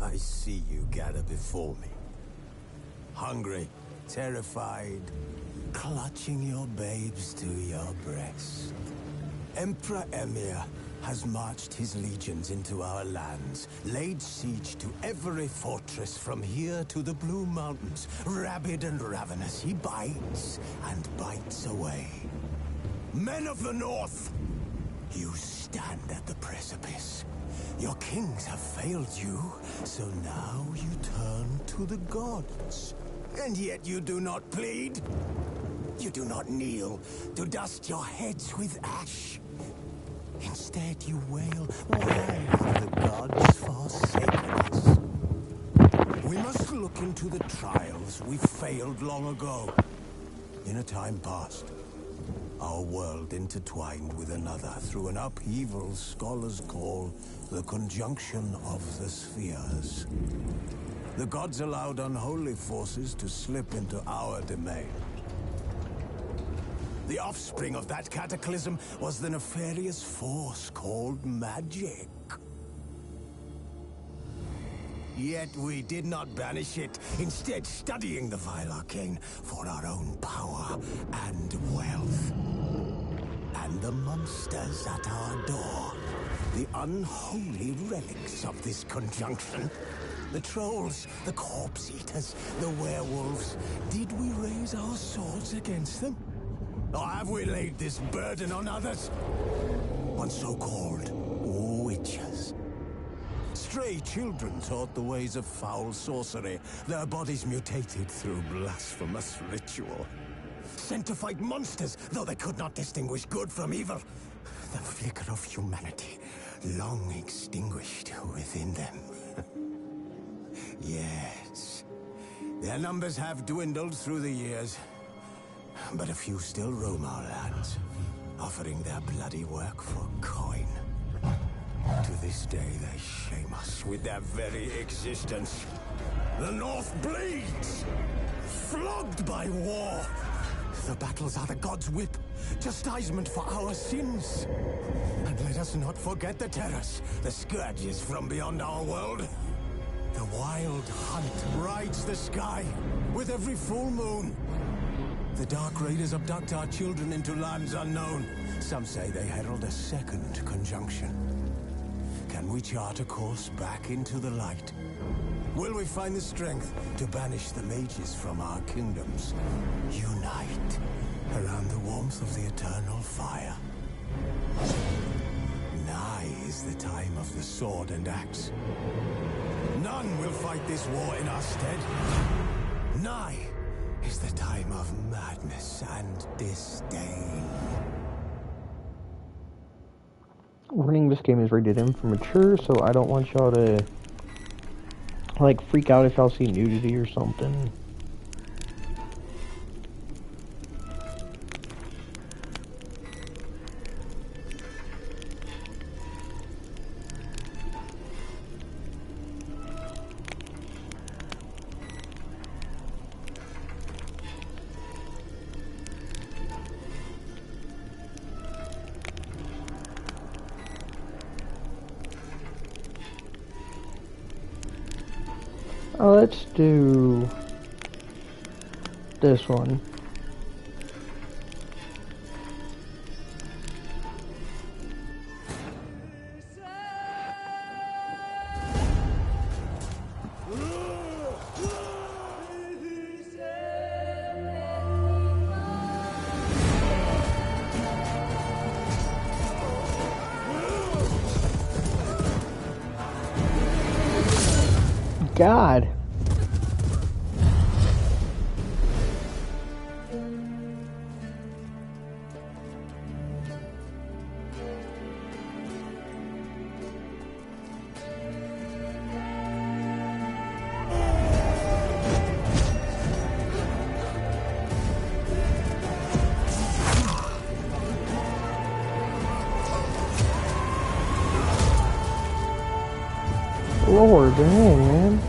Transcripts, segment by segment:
I see you gather before me. Hungry, terrified, clutching your babes to your breast. Emperor Emhyr has marched his legions into our lands, laid siege to every fortress from here to the Blue Mountains. Rabid and ravenous, he bites and bites away. Men of the North, you stand at the precipice. Your kings have failed you, so now you turn to the gods. And yet you do not plead. You do not kneel to dust your heads with ash. Instead you wail, why have the gods forsaken us? We must look into the trials we failed long ago. In a time past, our world intertwined with another through an upheaval scholars call the conjunction of the spheres. The gods allowed unholy forces to slip into our domain. The offspring of that cataclysm was the nefarious force called magic. Yet we did not banish it, instead studying the vile arcane for our own power and wealth. And the monsters at our door, the unholy relics of this conjunction. The trolls, the corpse eaters, the werewolves. Did we raise our swords against them? Or have we laid this burden on others? On so-called witches. Stray children taught the ways of foul sorcery, their bodies mutated through blasphemous ritual. Sent to fight monsters, though they could not distinguish good from evil. The flicker of humanity, long extinguished within them. Yes, their numbers have dwindled through the years. But a few still roam our lands, offering their bloody work for coin. To this day, they shame us with their very existence. The North bleeds, flogged by war. The battles are the gods' whip, chastisement for our sins. And let us not forget the terrors, the scourges from beyond our world. The wild hunt rides the sky with every full moon. The Dark Raiders abduct our children into lands unknown. Some say they herald a second conjunction. Can we chart a course back into the light? Will we find the strength to banish the mages from our kingdoms? Unite around the warmth of the eternal fire. Nigh is the time of the sword and axe. None will fight this war in our stead. Nigh is the time of madness and disdain. Warning, this game is rated M for mature, so I don't want y'all to, like, freak out if y'all see nudity or something. Let's do this one. God. Lord, dang, man.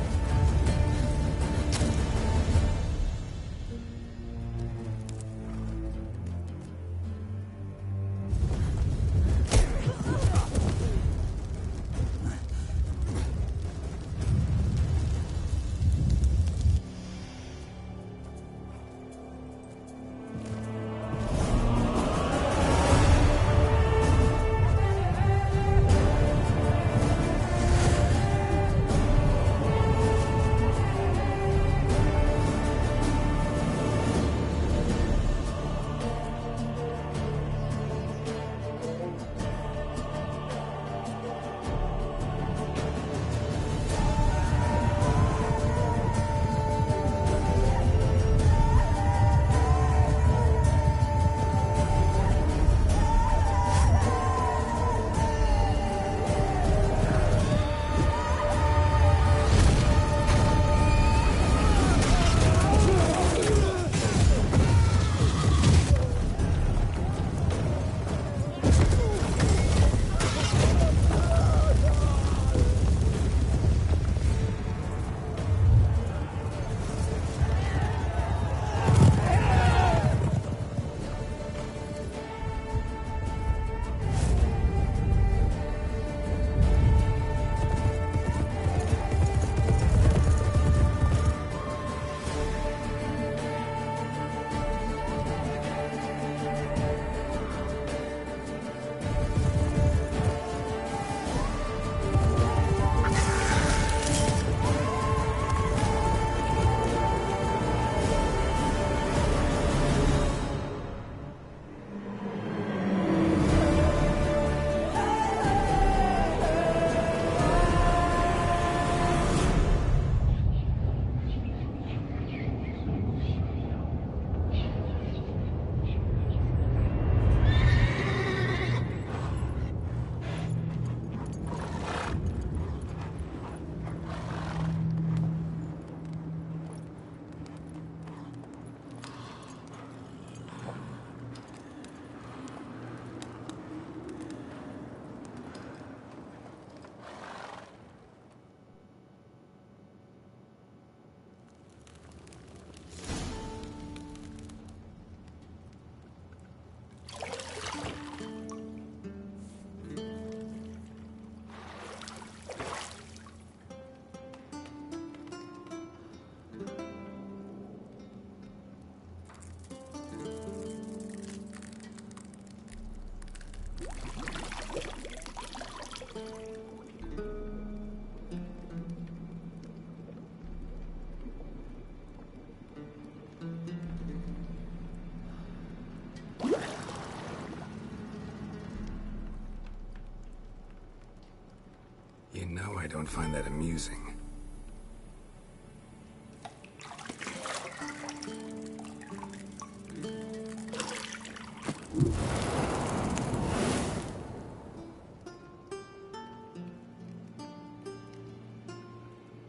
I don't find that amusing.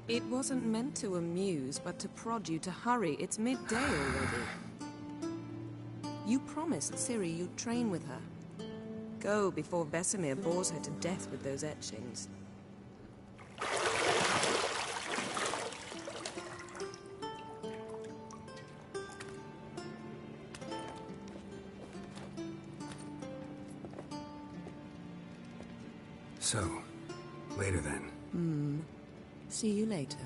It wasn't meant to amuse, but to prod you to hurry. It's midday already. You promised Ciri you'd train with her. Go before Vesemir bores her to death with those etchings. So, later then. See you later.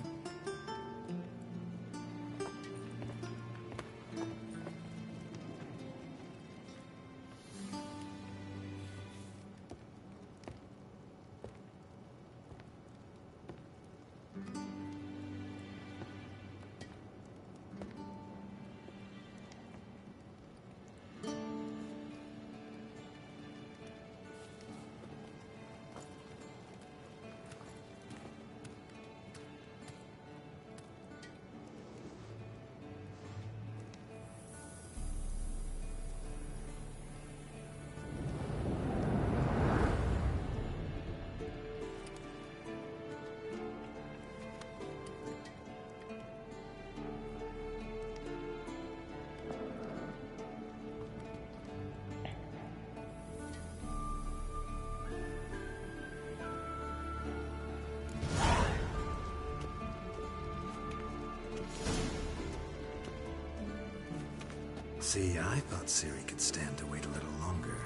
See, I thought Ciri could stand to wait a little longer.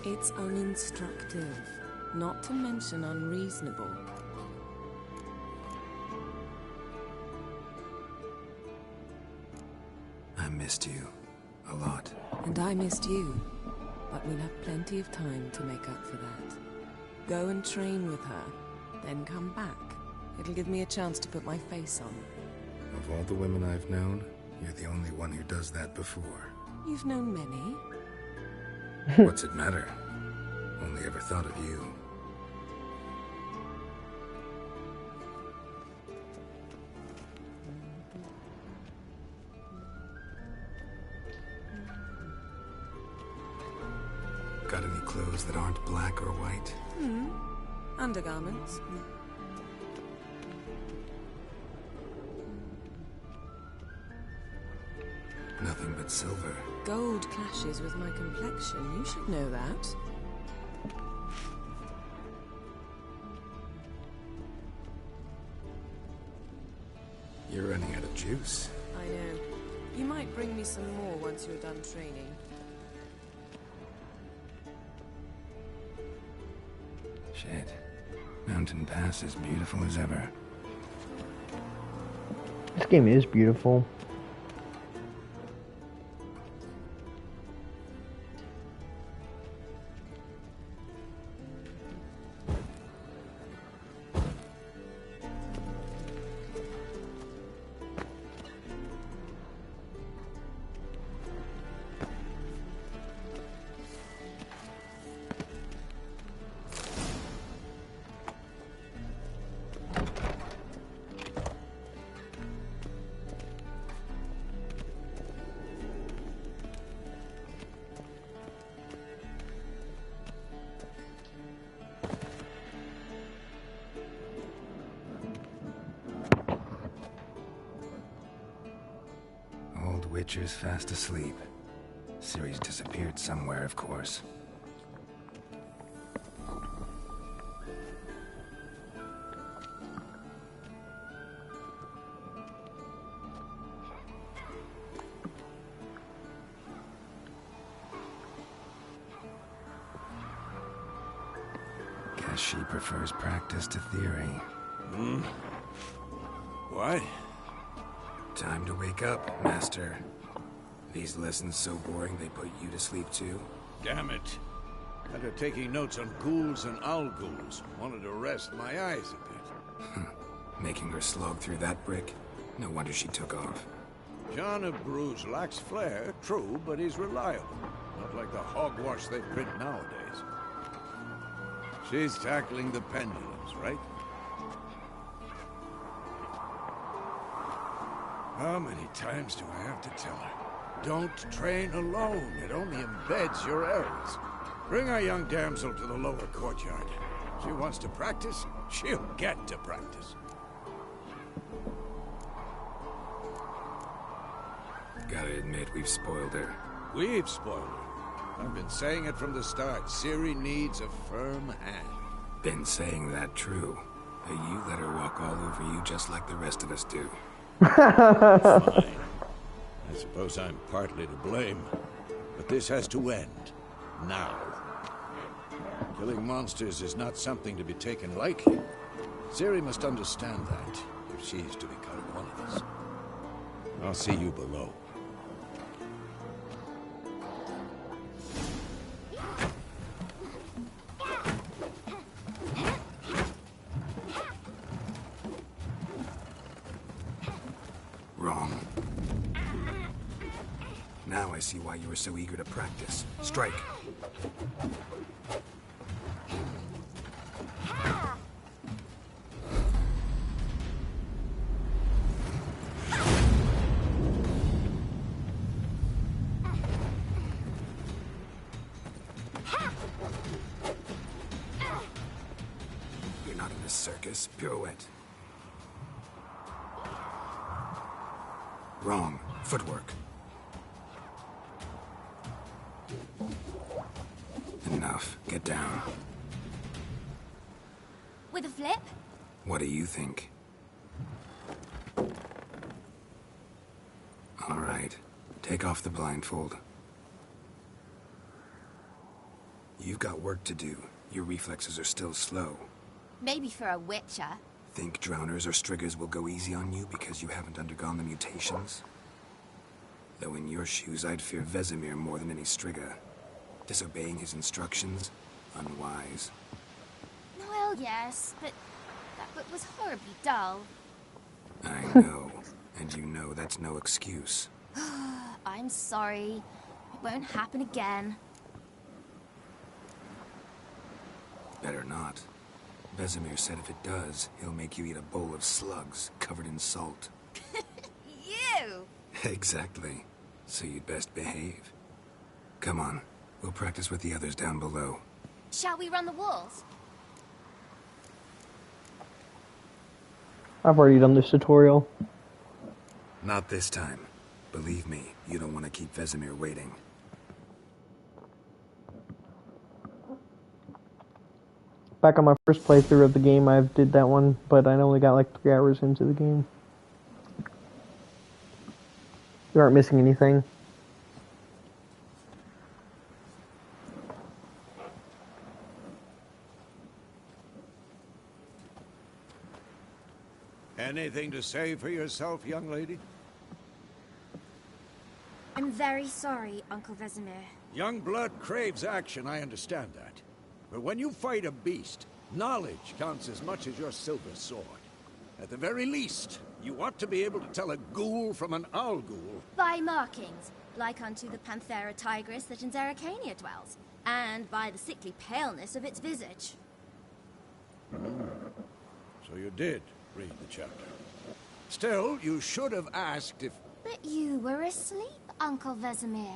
It's uninstructive, not to mention unreasonable. I missed you. A lot. And I missed you. But we'll have plenty of time to make up for that. Go and train with her, then come back. It'll give me a chance to put my face on. Of all the women I've known, you're the only one who does that before. You've known many. What's it matter? Only ever thought of you. Got any clothes that aren't black or white? Undergarments. Nothing but silver. Gold clashes with my complexion. You should know that. You're running out of juice. I know. You might bring me some more once you're done training. Shit. Mountain Pass is beautiful as ever. This game is beautiful. Witcher's fast asleep. Ciri's disappeared somewhere, of course. Guess she prefers practice to theory. What? Time to wake up, Master. These lessons so boring they put you to sleep too? Damn it. After taking notes on ghouls and owl ghouls, wanted to rest my eyes a bit. Making her slog through that brick? No wonder she took off. John of Bruges lacks flair, true, but he's reliable. Not like the hogwash they print nowadays. She's tackling the pendulums, right? How many times do I have to tell her? Don't train alone. It only embeds your errors. Bring our young damsel to the lower courtyard. She wants to practice, she'll get to practice. Gotta admit, we've spoiled her. We've spoiled her. I've been saying it from the start. Ciri needs a firm hand. Been saying that true. But you let her walk all over you just like the rest of us do. Fine. I suppose I'm partly to blame. But this has to end. Now. Killing monsters is not something to be taken lightly. Ciri must understand that, if she's to become one of us. I'll see you below. Wrong. Now I see why you were so eager to practice. Strike. You're not in this circus. Pirouette. Wrong. Footwork. Enough. Get down. With a flip? What do you think? All right. Take off the blindfold. You've got work to do. Your reflexes are still slow. Maybe for a witcher. Think drowners or striggers will go easy on you because you haven't undergone the mutations? Though in your shoes, I'd fear Vesemir more than any strigger. Disobeying his instructions? Unwise. Well, yes, but that book was horribly dull. I know. And you know that's no excuse. I'm sorry. It won't happen again. Better not. Vesemir said if it does, he'll make you eat a bowl of slugs covered in salt. You! Exactly. So you'd best behave. Come on. We'll practice with the others down below. Shall we run the walls? I've already done this tutorial. Not this time. Believe me, you don't want to keep Vesemir waiting. Back on my first playthrough of the game, I did that one, but I only got like 3 hours into the game. You aren't missing anything. Anything to say for yourself, young lady? I'm very sorry, Uncle Vesemir. Young blood craves action, I understand that. But when you fight a beast, knowledge counts as much as your silver sword. At the very least, you ought to be able to tell a ghoul from an owl ghoul. By markings, like unto the Panthera tigris that in Zerrikania dwells, and by the sickly paleness of its visage. So you did read the chapter. Still, you should have asked if... But you were asleep, Uncle Vesemir.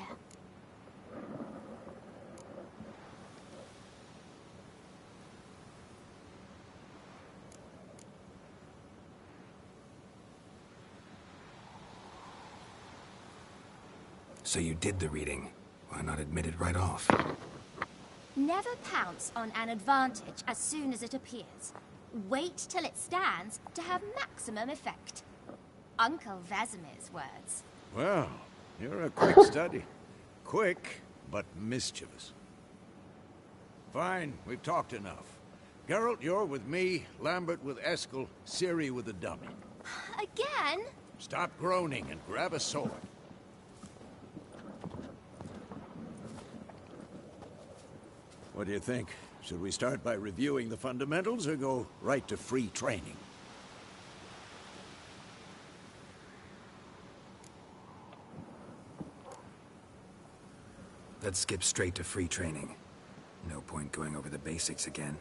So you did the reading. Why not admit it right off? Never pounce on an advantage as soon as it appears. Wait till it stands to have maximum effect. Uncle Vesemir's words. Well, you're a quick study. Quick, but mischievous. Fine, we've talked enough. Geralt, you're with me, Lambert with Eskel, Ciri with the dummy. Again? Stop groaning and grab a sword. What do you think? Should we start by reviewing the fundamentals or go right to free training? Let's skip straight to free training. No point going over the basics again.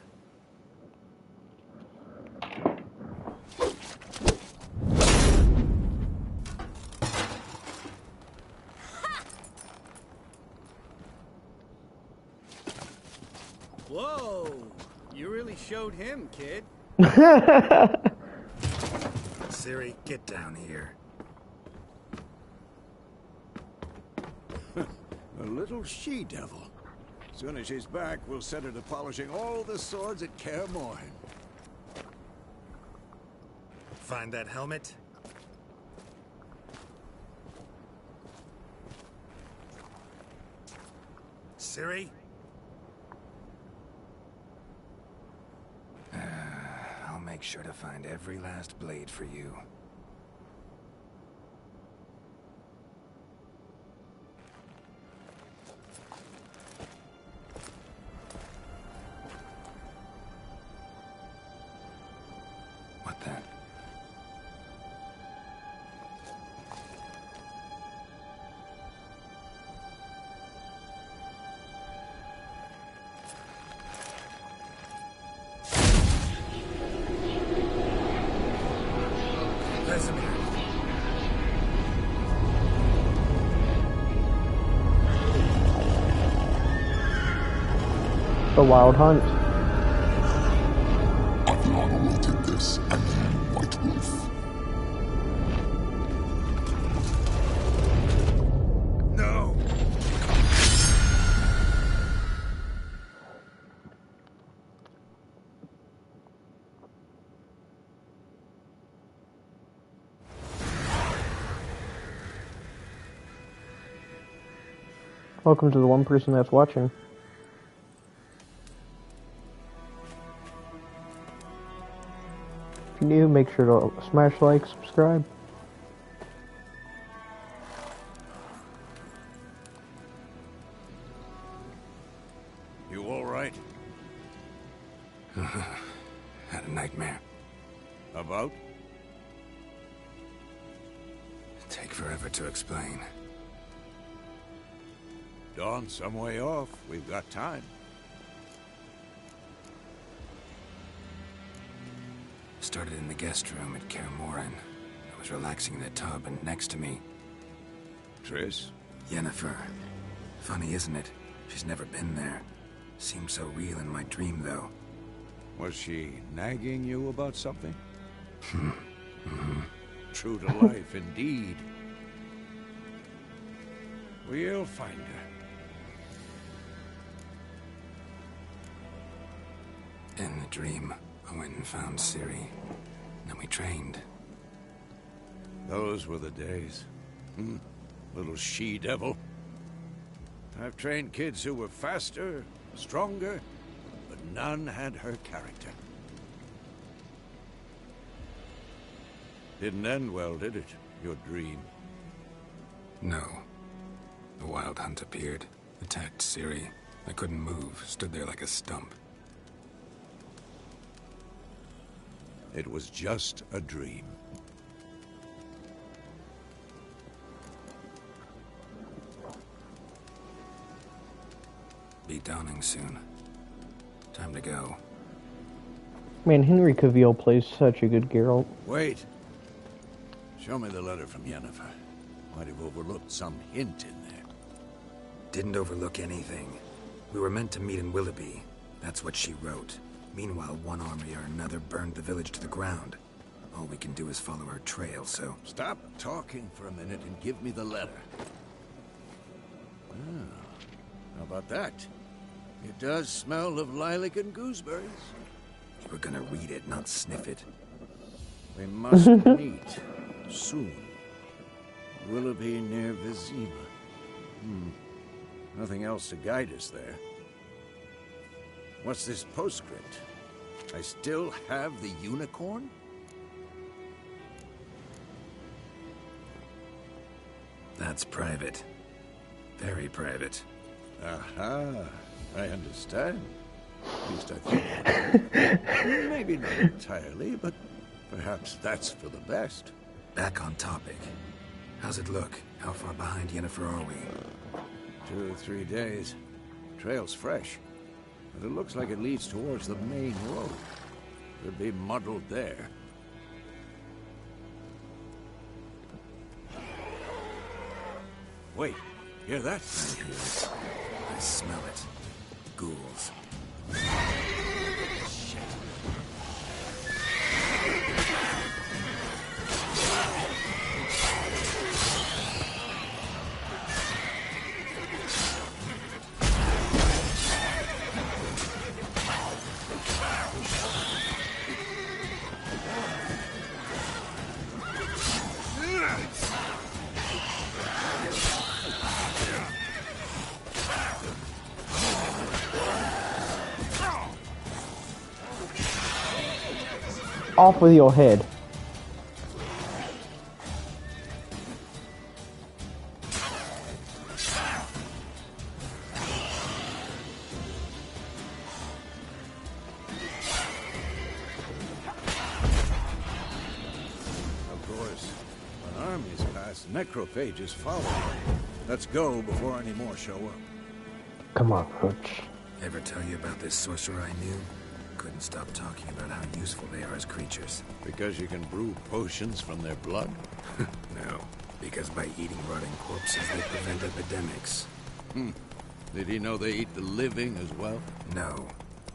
really showed him, kid. Ciri, get down here. A little she-devil. As soon as she's back, we'll set her to polishing all the swords at Kaer Morhen. Find that helmet? Ciri? I'll make sure to find every last blade for you. What the? Vesemir. The Wild Hunt. Aviana will take this, and then White Wolf. No! Welcome to the one person that's watching. If you're new, make sure to smash like, subscribe. You all right? Had a nightmare. About? Take forever to explain. Dawn's some way off. We've got time. Started in the guest room at Kaer Morhen. I was relaxing in the tub, and next to me, Triss? Yennefer. Funny, isn't it? She's never been there. Seemed so real in my dream, though. Was she nagging you about something? True to life, indeed. We'll find her. In the dream, I went and found Ciri. Then we trained. Those were the days. Little she-devil. I've trained kids who were faster, stronger, but none had her character. Didn't end well, did it? Your dream? No. The Wild Hunt appeared, attacked Ciri. I couldn't move, stood there like a stump. It was just a dream. Be dawning soon. Time to go. Man, Henry Cavill plays such a good Geralt. Wait. Show me the letter from Yennefer. Might have overlooked some hint in there. Didn't overlook anything. We were meant to meet in Willoughby. That's what she wrote. Meanwhile, one army or another burned the village to the ground. All we can do is follow her trail, so... Stop talking for a minute and give me the letter. How about that? It does smell of lilac and gooseberries. You were gonna read it, not sniff it. We must meet soon. Willoughby near Vizima. Nothing else to guide us there. What's this postscript? I still have the unicorn? That's private. Very private. Aha, I understand. At least I think. Maybe not entirely, but perhaps that's for the best. Back on topic. How's it look? How far behind Yennefer are we? 2 or 3 days. Trail's fresh, but it looks like it leads towards the main road. Could be muddled there. Wait, hear that? I hear it. I smell it. Ghouls. Shit. off with your head. Necrophages follow. Let's go before any more show up. Come on, Roach. Ever tell you about this sorcerer I knew? Couldn't stop talking about how useful they are as creatures. Because you can brew potions from their blood? No, because by eating rotting corpses, they prevent epidemics. Did he know they eat the living as well? No.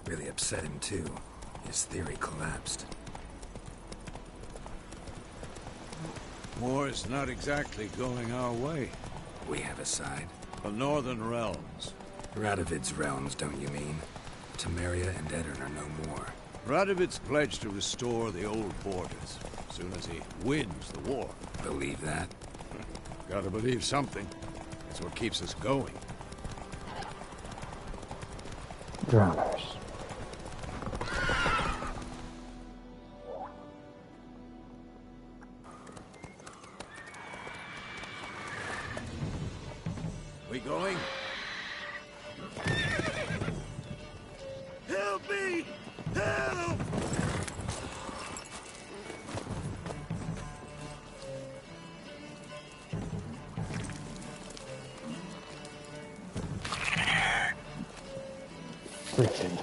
Really upset him, too. His theory collapsed. War's not exactly going our way. We have a side. The Northern Realms. Radovid's realms, don't you mean? Temeria and Edirn are no more. Radovid's pledged to restore the old borders, as soon as he wins the war. Believe that? Gotta believe something. That's what keeps us going. Drowners. We going? Help me! Help! Griffin.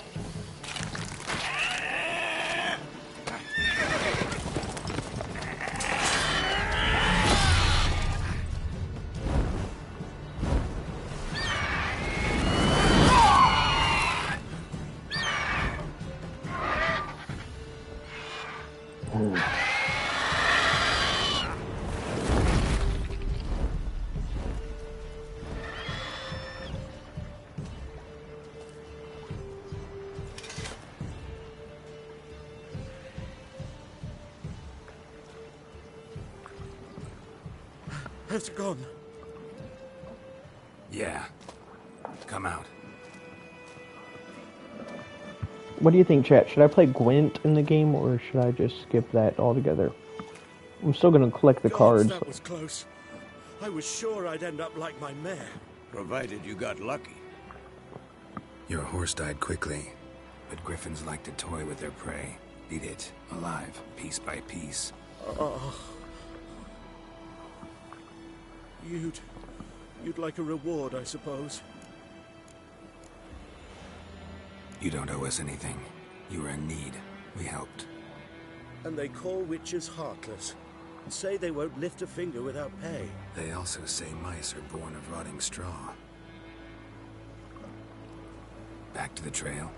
Has it gone? Yeah. Come out. What do you think, chat? Should I play Gwent in the game, or should I just skip that altogether? I'm still gonna collect the cards. That was close. I was sure I'd end up like my mare. Provided you got lucky. Your horse died quickly, but griffins like to toy with their prey. Eat it, alive, piece by piece. You'd like a reward, I suppose. You don't owe us anything. You were in need. We helped. And they call witches heartless. And say they won't lift a finger without pay. They also say mice are born of rotting straw. Back to the trail?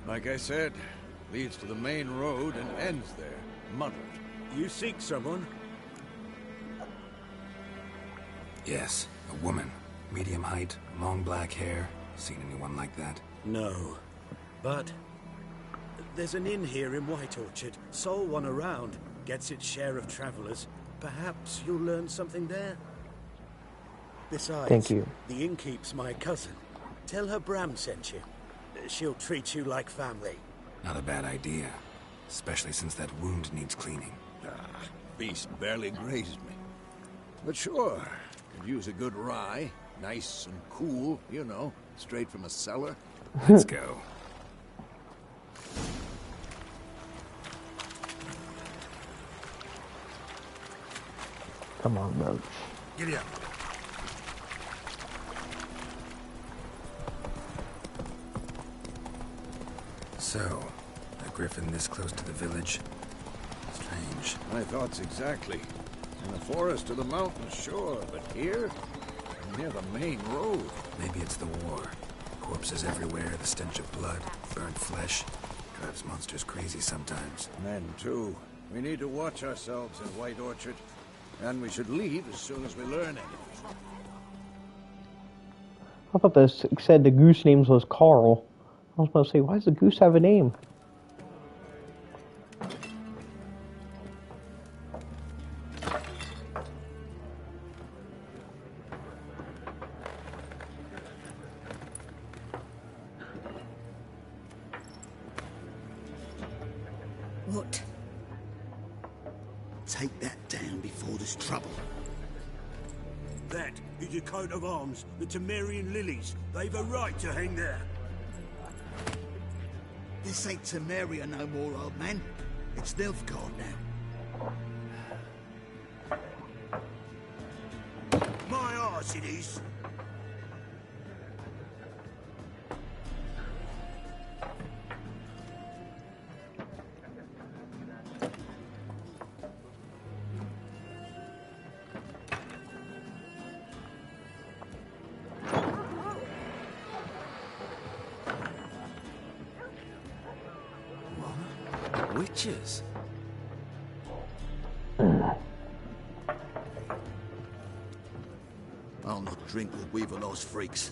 Like I said, leads to the main road and ends there, muddled. You seek someone? Yes, a woman. Medium height, long black hair. Seen anyone like that? No. But there's an inn here in White Orchard. Sole one around. Gets its share of travelers. Perhaps you'll learn something there. Besides, Thank you. The innkeep's my cousin. Tell her Bram sent you. She'll treat you like family. Not a bad idea. Especially since that wound needs cleaning. Beast barely grazed me. But sure, could use a good rye. Nice and cool, you know, straight from a cellar. Let's go. Come on, Roach. Giddy up. So, a griffin this close to the village? Strange. My thoughts exactly. In the forest or the mountains, sure, but here? Near the main road. Maybe it's the war. Corpses everywhere, the stench of blood, burnt flesh. Drives monsters crazy sometimes. Men, too. We need to watch ourselves in White Orchard. And we should leave as soon as we learn anything. I thought this said the goose names was Carl. I was about to say, why does the goose have a name? What? take that down before there's trouble. That is a coat of arms, the Temerian lilies. They've a right to hang there. This ain't Temeria no more, old man. It's Nilfgaard now. My arse it is. Witches? I'll not drink with Weaverlaw's freaks.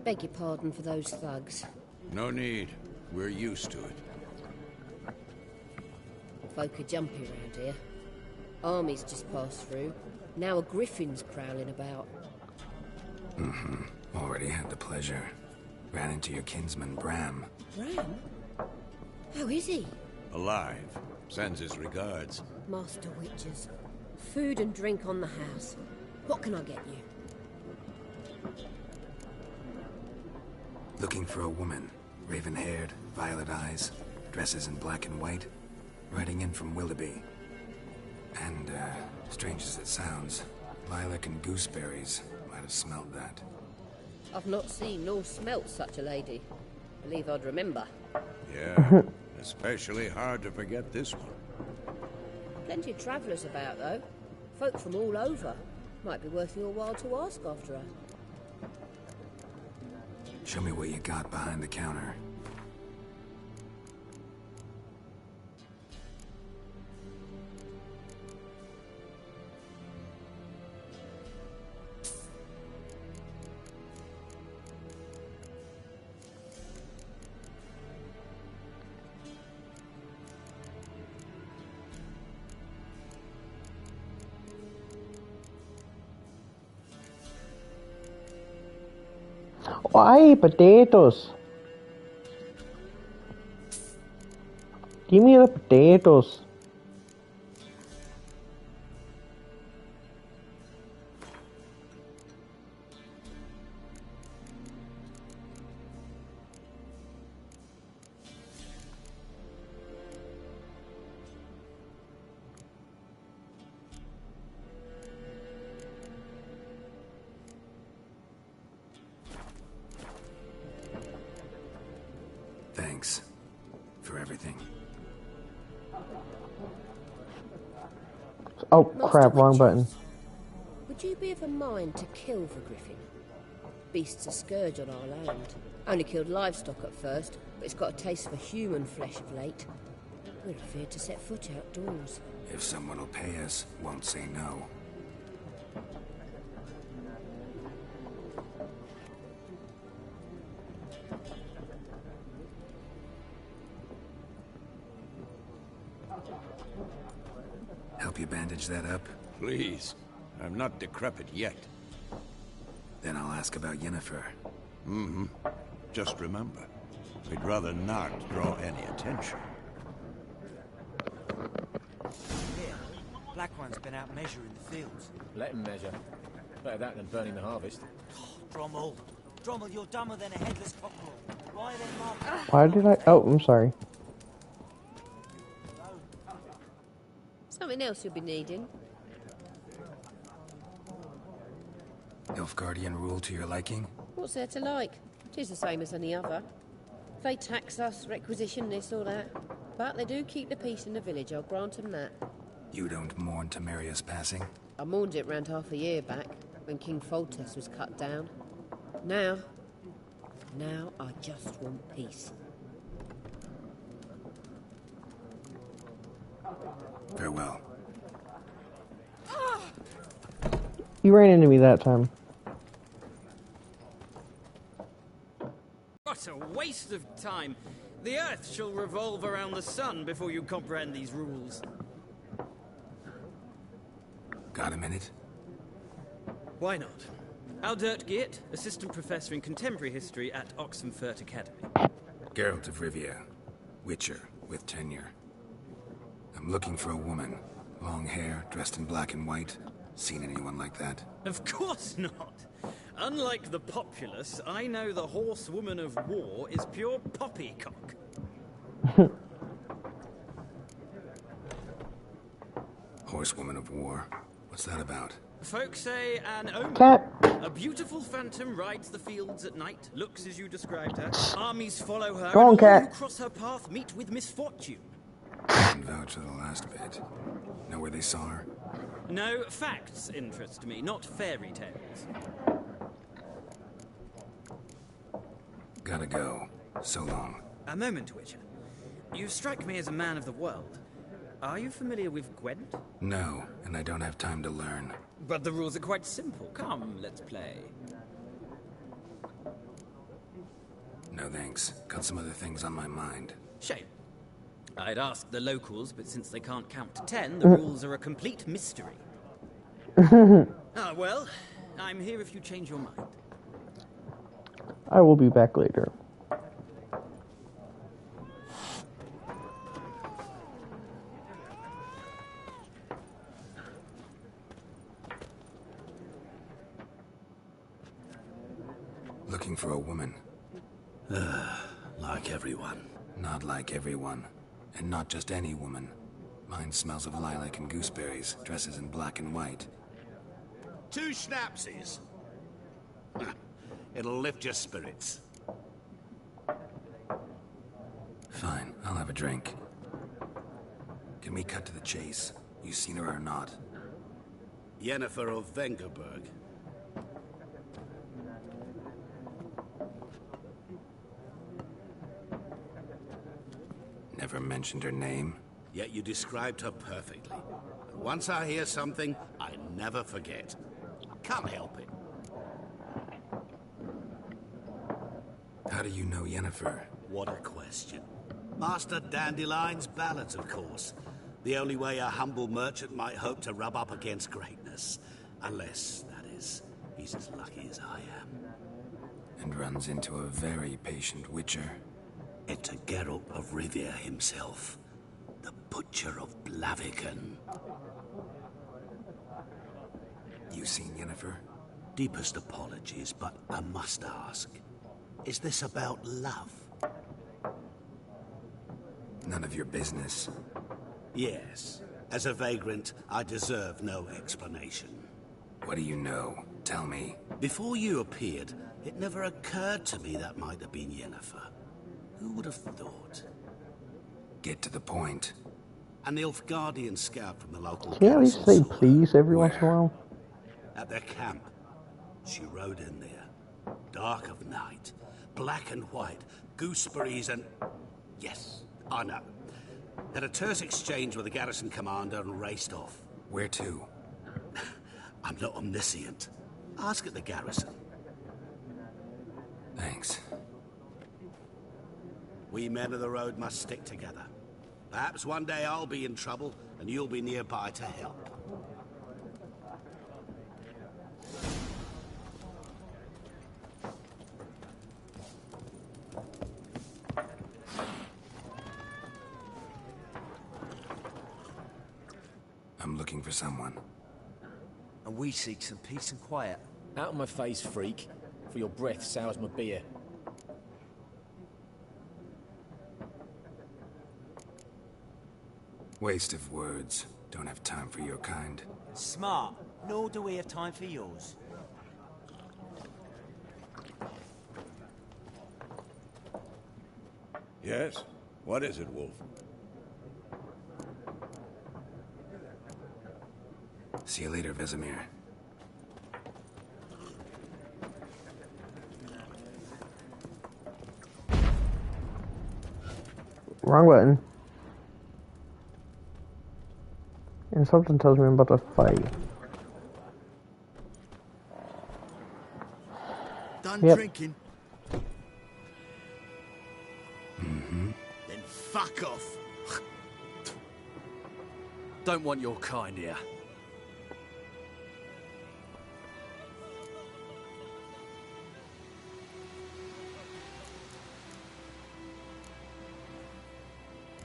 Beg your pardon for those thugs. No need. We're used to it. Folk are jumpy around here. Armies just passed through. Now a griffin's prowling about. Already had the pleasure. Ran into your kinsman, Bram. Bram? How is he? Alive. Sends his regards. Master Witches. Food and drink on the house. What can I get you? Looking for a woman. Raven-haired, violet eyes, dresses in black and white. Riding in from Willoughby. And, strange as it sounds, lilac and gooseberries might have smelled that. I've not seen nor smelt such a lady. Believe I'd remember. Yeah, especially hard to forget this one. Plenty of travellers about, though. Folk from all over. Might be worth your while to ask after her. Show me what you got behind the counter. Why potatoes? Give me the potatoes. Thanks for everything. Oh crap, wrong button. Would you be of a mind to kill the griffin? Beast's a scourge on our land. Only killed livestock at first, but it's got a taste for human flesh of late. We're afraid to set foot outdoors. If someone will pay us, won't say no. Help you bandage that up? Please. I'm not decrepit yet. Then I'll ask about Yennefer. Just remember, we'd rather not draw any attention. Here, Black One's been out measuring the fields. Let him measure. Better that than burning the harvest. Drommel. Drommel, you're dumber than a headless cockerel. Why then, Mark? Why did I? Oh, I'm sorry. Something else you'll be needing. Nilfgaardian rule to your liking? What's there to like? 'Tis the same as any other. They tax us, requisition this or that. But they do keep the peace in the village, I'll grant them that. You don't mourn Temeria's passing? I mourned it round half a year back, when King Foltest was cut down. Now I just want peace. Farewell. You ran into me that time. What a waste of time! The Earth shall revolve around the sun before you comprehend these rules. Got a minute? Why not? Aldert Geert, Assistant Professor in Contemporary History at Oxenfurt Academy. Geralt of Rivia, Witcher with tenure. I'm looking for a woman. Long hair, dressed in black and white. Seen anyone like that? Of course not. Unlike the populace, I know the horsewoman of war is pure poppycock. Horsewoman of war? What's that about? Folks say an omen. Cat. A beautiful phantom rides the fields at night, looks as you described her. Armies follow her, Go on, and all Cat. who cross her path meet with misfortune. I can vouch for the last bit. Know where they saw her? No, facts interest me, not fairy tales. Gotta go. So long. A moment, Witcher. You strike me as a man of the world. Are you familiar with Gwent? No, and I don't have time to learn. But the rules are quite simple. Come, let's play. No thanks. Got some other things on my mind. Shame. I'd ask the locals, but since they can't count to 10, the rules are a complete mystery. Well, I'm here if you change your mind. I will be back later. Looking for a woman. Like everyone. Not like everyone. And not just any woman. Mine smells of lilac and gooseberries, dresses in black and white. 2 schnapsies. It'll lift your spirits. Fine, I'll have a drink. Can we cut to the chase? You seen her or not? Yennefer of Vengerberg. Never mentioned her name. Yet you described her perfectly. And once I hear something, I never forget. Can't help it. How do you know Yennefer? What a question. Master Dandelion's ballads, of course. The only way a humble merchant might hope to rub up against greatness. Unless, that is, he's as lucky as I am. And runs into a very patient witcher. Enter Geralt of Rivia himself. The Butcher of Blaviken. You seen Yennefer? Deepest apologies, but I must ask. Is this about love? None of your business. Yes. As a vagrant, I deserve no explanation. What do you know? Tell me. Before you appeared, it never occurred to me that might have been Yennefer. Who would have thought? Get to the point. An Nilfgaardian scout from the local Can you at least say garrison please every once in a while? at their camp. She rode in there. Dark of night. Black and white. Gooseberries and... Yes, I know. Had a terse exchange with the garrison commander and raced off. Where to? I'm not omniscient. Ask at the garrison. Thanks. We men of the road must stick together. Perhaps one day I'll be in trouble, and you'll be nearby to help. I'm looking for someone. And we seek some peace and quiet. Out of my face, freak. For your breath sours my beer. Waste of words. Don't have time for your kind. Smart. Nor do we have time for yours. Yes? What is it, Wolf? See you later, Vesemir. Wrong button. And something tells me I'm about to fight. Done Yep. drinking? Then fuck off. Don't want your kind here.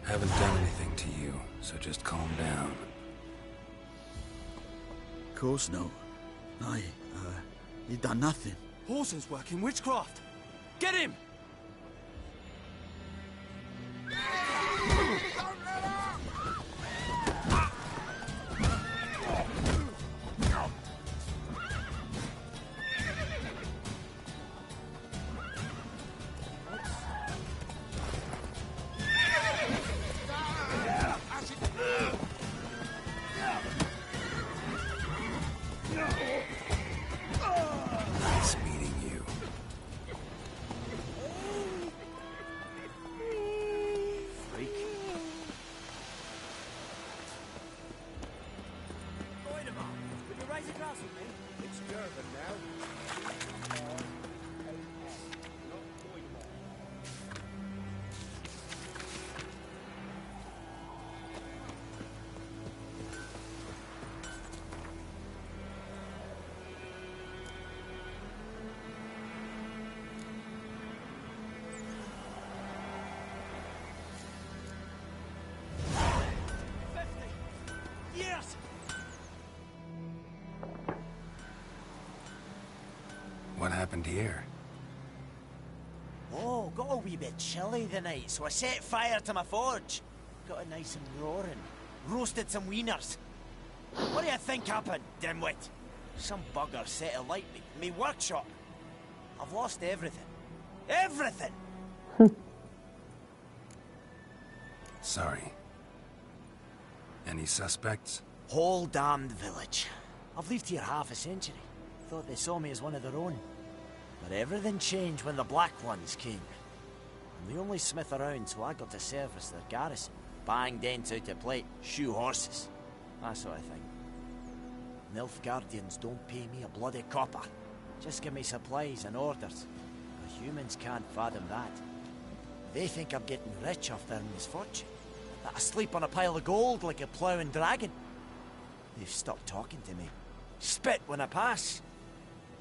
Haven't done anything to you, so just calm down. Of course no. Aye, he done nothing. Whoreson's working witchcraft! Get him! Nice meeting you. Freak. Voidemar, would you raise a glass with me? It's Durban now. Yes! What happened here? Oh, got a wee bit chilly the night, so I set fire to my forge. Got it nice and roaring. Roasted some wieners. What do you think happened, dimwit? Some bugger set alight me workshop. I've lost everything. Everything! Sorry. Any suspects? Whole damned village. I've lived here half a century. Thought they saw me as one of their own. But everything changed when the Black Ones came. I'm the only smith around, so I got to service their garrison. Bang dents out of plate, shoe horses. That sort of thing. Nilfgaardians don't pay me a bloody copper. Just give me supplies and orders. The humans can't fathom that. They think I'm getting rich off their misfortune. That I sleep on a pile of gold like a ploughing dragon. They've stopped talking to me. Spit when I pass.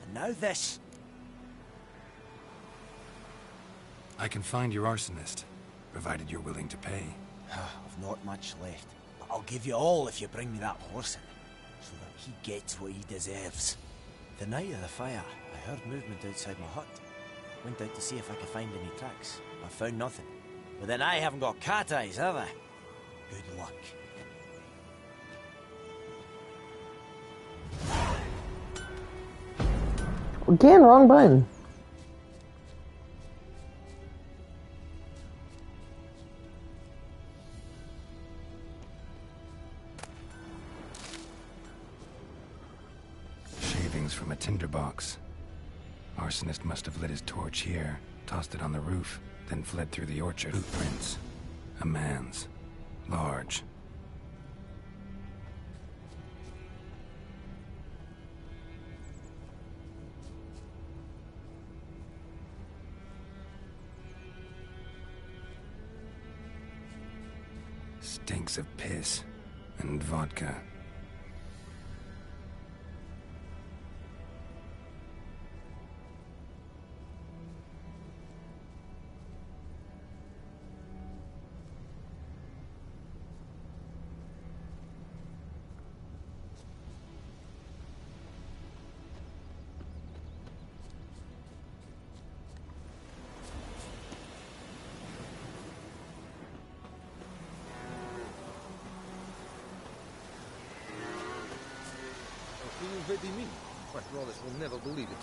And now this. I can find your arsonist, provided you're willing to pay. I've not much left, but I'll give you all if you bring me that horse in, so that he gets what he deserves. The night of the fire, I heard movement outside my hut. Went out to see if I could find any tracks. I found nothing. But then I haven't got cat eyes, have I? Good luck. Again, wrong button. Shavings from a tinderbox. Arsonist must have lit his torch here, tossed it on the roof, then fled through the orchard. Footprints. A man's. Large. Stinks of piss and vodka. My brothers will never believe it.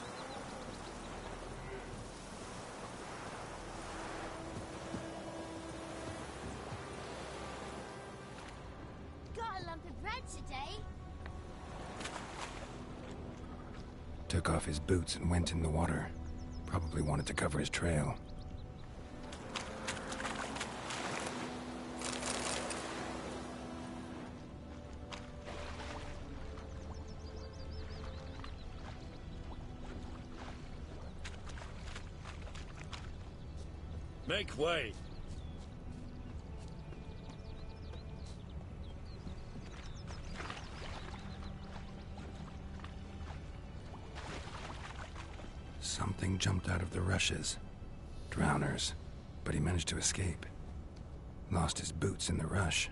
Got a lump of bread today. Took off his boots and went in the water. Probably wanted to cover his trail. Make way! Something jumped out of the rushes. Drowners. But he managed to escape. Lost his boots in the rush.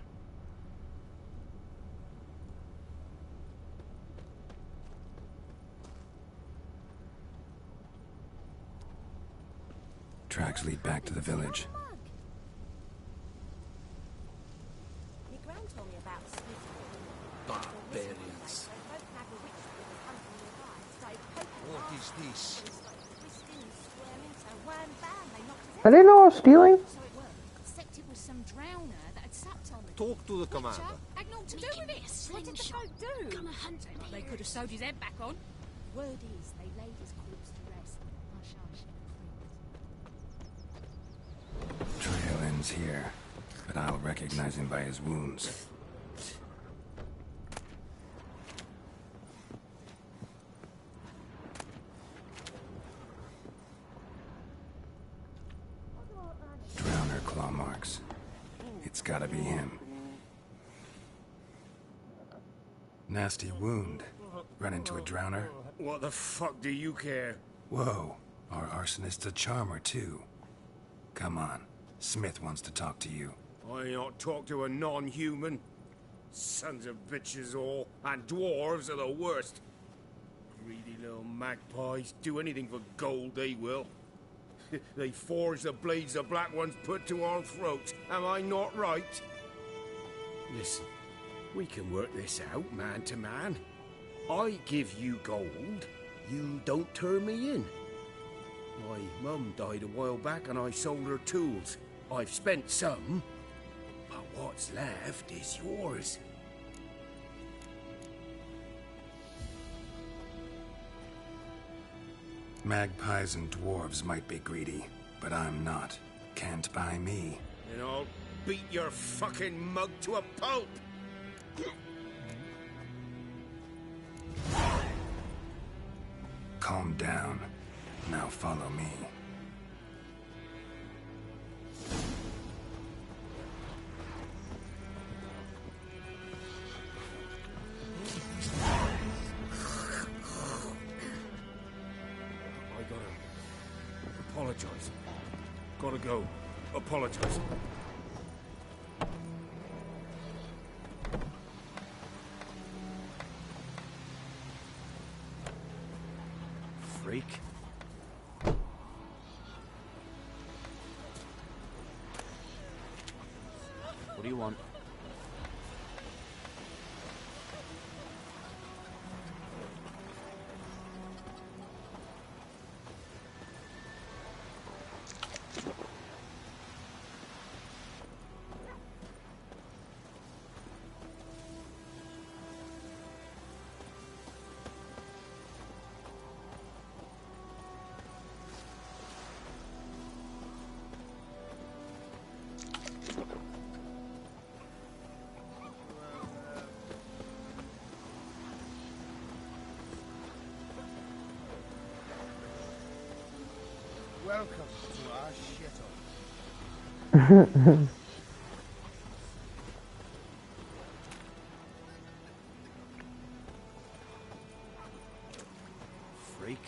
Tracks lead back to the village. Your gran told me about Barbarians. What is this? I didn't know I was stealing. Except it was some drowner that had supped on the Talk to the commander. had naught to do with it. What did the folk do? Come and hunt him. They could have sewed his head back on. Word is, they laid his corpse to rest. Hush, hush. Trail ends here, but I'll recognize him by his wounds. Drowner claw marks. It's gotta be him. Nasty wound. Run into a drowner? What the fuck do you care? Whoa, our arsonist's a charmer too. Come on, Smith wants to talk to you. I not talk to a non-human. Sons of bitches all, and dwarves are the worst. Greedy little magpies, do anything for gold, they will. They forge the blades the black ones put to our throats. Am I not right? Listen, we can work this out, man to man. I give you gold, you don't turn me in. My mum died a while back and I sold her tools. I've spent some, but what's left is yours. Magpies and dwarves might be greedy, but I'm not. Can't buy me. And I'll beat your fucking mug to a pulp! Calm down. Now follow me. Apologize. Gotta go. Apologize. Freak. What do you want? Welcome to our shithole. Freak.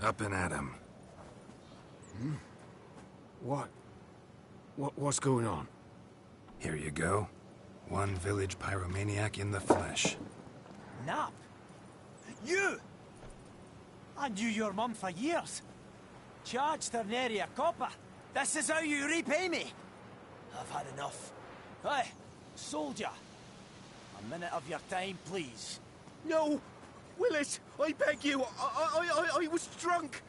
Up and at him. What's going on? Here you go. One village pyromaniac in the flesh. Nap? You! I knew your mum for years. Charged her nary a copper. This is how you repay me. I've had enough. Hey, soldier. A minute of your time, please. No! Willis, I beg you. I was drunk.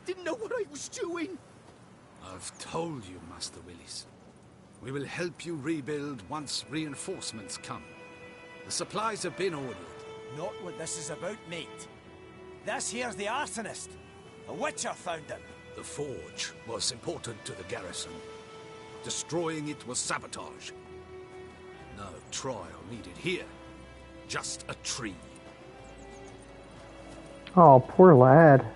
Didn't know what I was doing. I've told you, Master Willis. We will help you rebuild once reinforcements come. The supplies have been ordered. Not what this is about, mate. This here's the arsonist. A witcher found him. The forge was important to the garrison. Destroying it was sabotage. No trial needed here. Just a tree. Oh, poor lad.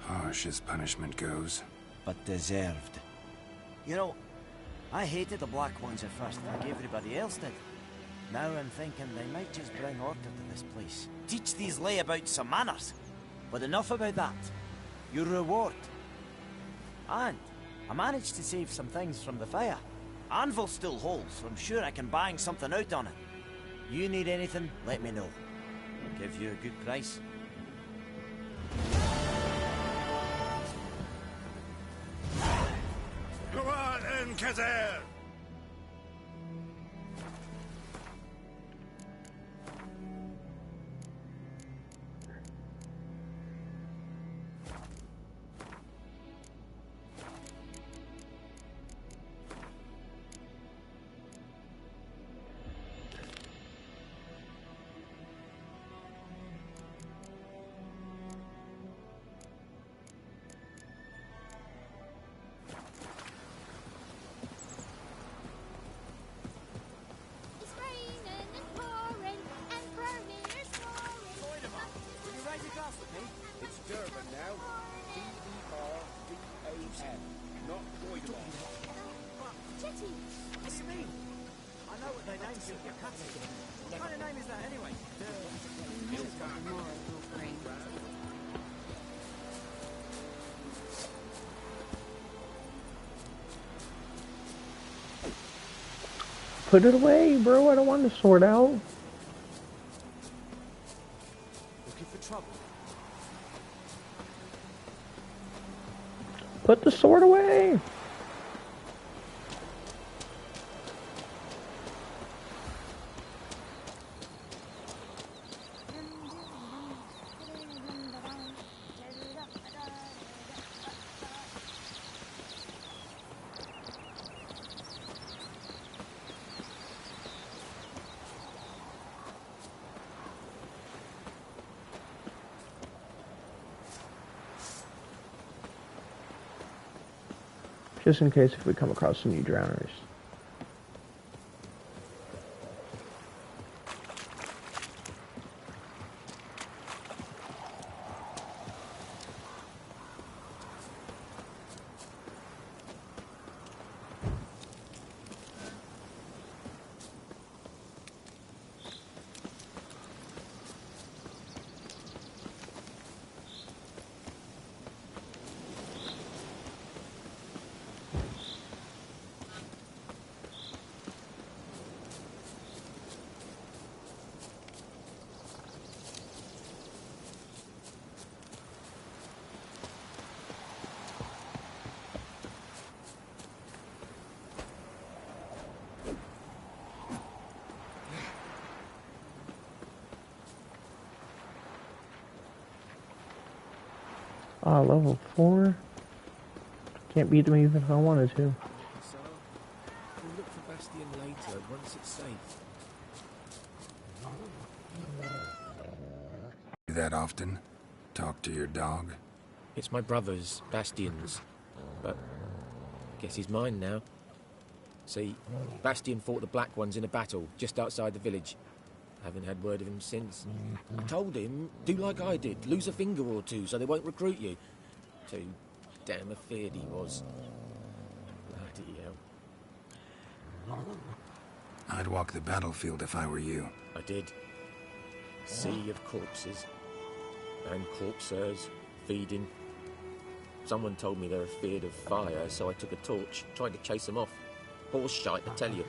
Harsh as punishment goes. But deserved. You know, I hated the Black Ones at first, like everybody else did. Now I'm thinking they might just bring order to this place. Teach these layabouts some manners. But enough about that. Your reward. And I managed to save some things from the fire. Anvil still holds, so I'm sure I can bang something out on it. You need anything, let me know. I'll give you a good price. Go on then, Kazir! Put it away, bro. I don't want the sword out. Looking for trouble? Put the sword away. Just in case if we come across some new drowners. Level 4. Can't beat them even if I wanted to. So, we'll look for Bastion later, once it's safe. Do that often? Talk to your dog? It's my brother's, Bastion's. But guess he's mine now. See, Bastion fought the Black Ones in a battle just outside the village. Haven't had word of him since. I told him, do like I did, lose a finger or two so they won't recruit you. Too damn afeard he was. Bloody hell. I'd walk the battlefield if I were you. I did. Sea of corpses. And corpsers, feeding. Someone told me they're afeard of fire, so I took a torch, tried to chase them off. Horse shite, I tell you.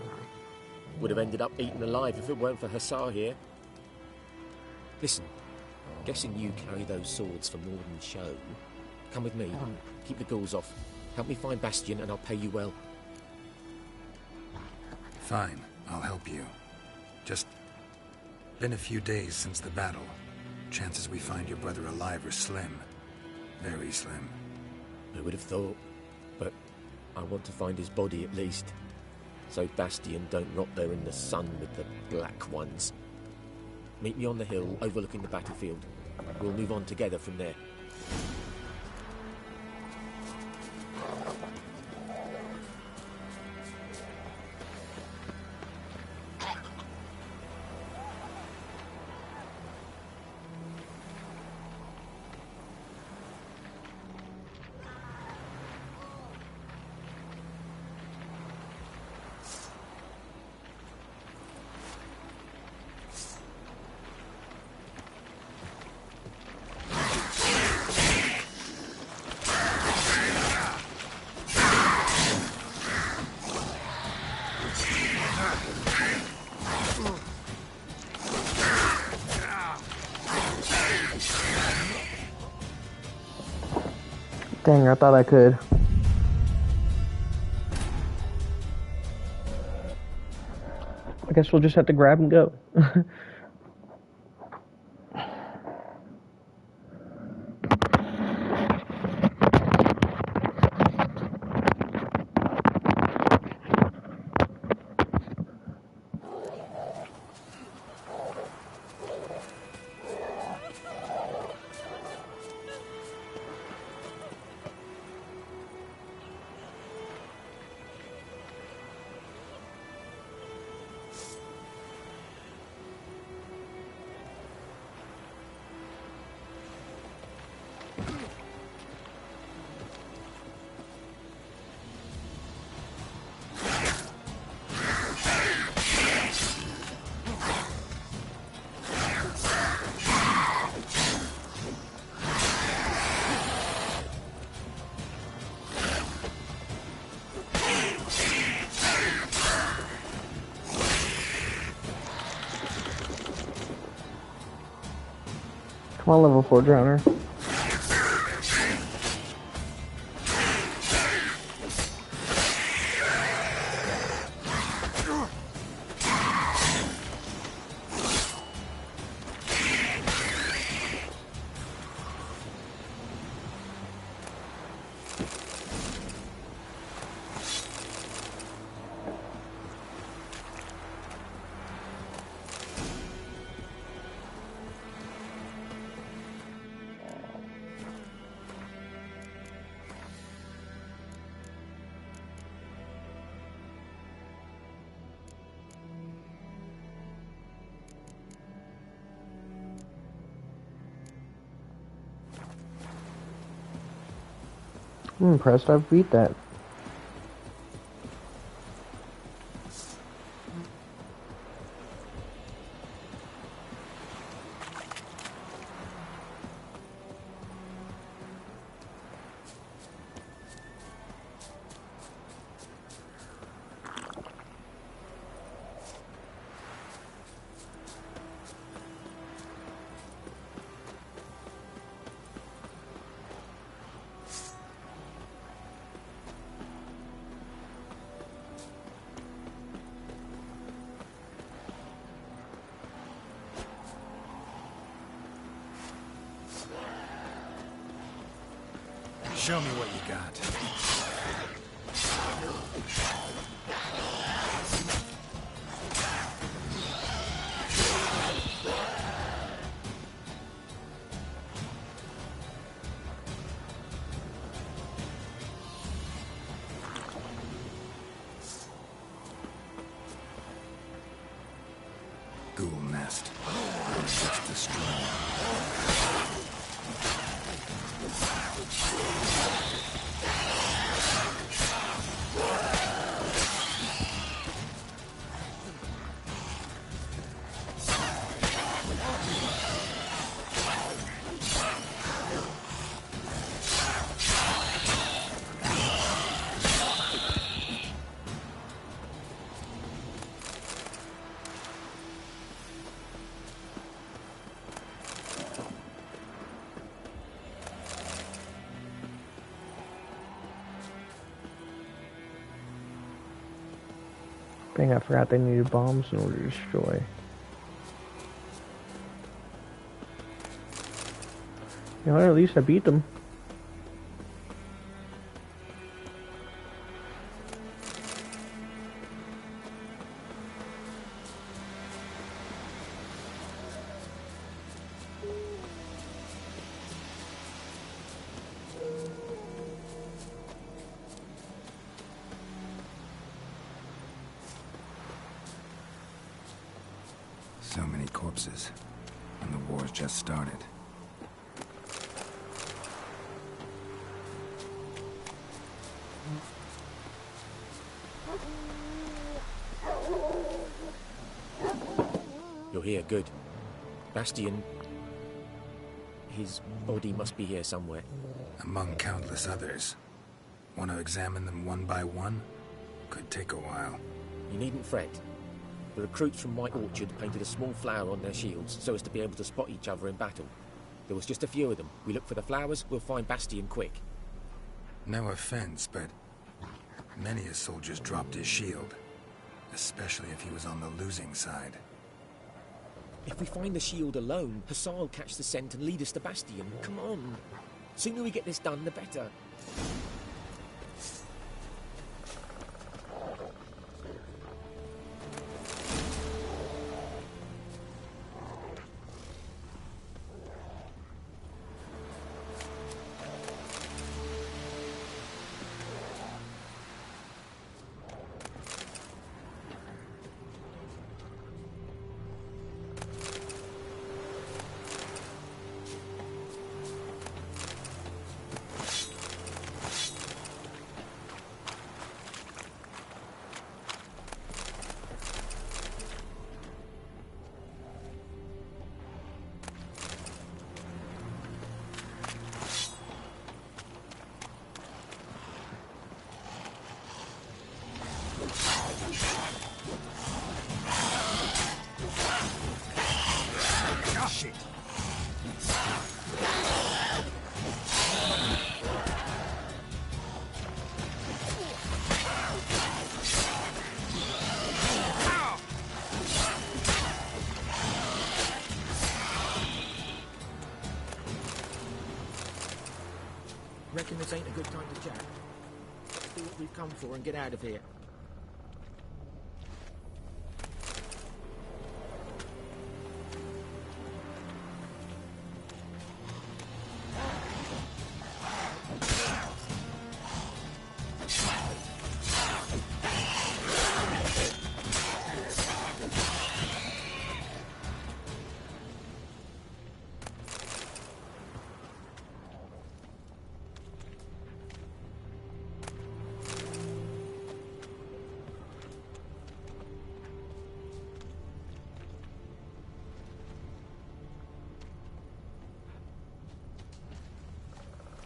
Would have ended up eaten alive if it weren't for Hussar here. Listen, guessing you carry those swords for more than show. Come with me. Keep the ghouls off. Help me find Bastion and I'll pay you well. Fine, I'll help you. Just been a few days since the battle. Chances we find your brother alive are slim. Very slim. I would have thought, but I want to find his body at least. So Bastion don't rot there in the sun with the Black Ones. Meet me on the hill overlooking the battlefield. We'll move on together from there. Dang, I thought I could. I guess we'll just have to grab and go. Come on, level 4 drowner. I'm impressed I've beat that. Show me what you got. Ghoul nest. Let's destroy it. Dang, I forgot they needed bombs in order to destroy. You know, at least I beat them. So many corpses, and the war's just started. You're here, good. Bastion... his body must be here somewhere. Among countless others. Want to examine them one by one? Could take a while. You needn't fret. The recruits from White Orchard painted a small flower on their shields so as to be able to spot each other in battle. There was just a few of them. We look for the flowers, we'll find Bastion quick. No offense, but many a soldier's dropped his shield. Especially if he was on the losing side. If we find the shield alone, Hussar will catch the scent and lead us to Bastion. Come on. Sooner we get this done, the better. Reckon this ain't a good time to chat. Let's do what we've come for and get out of here.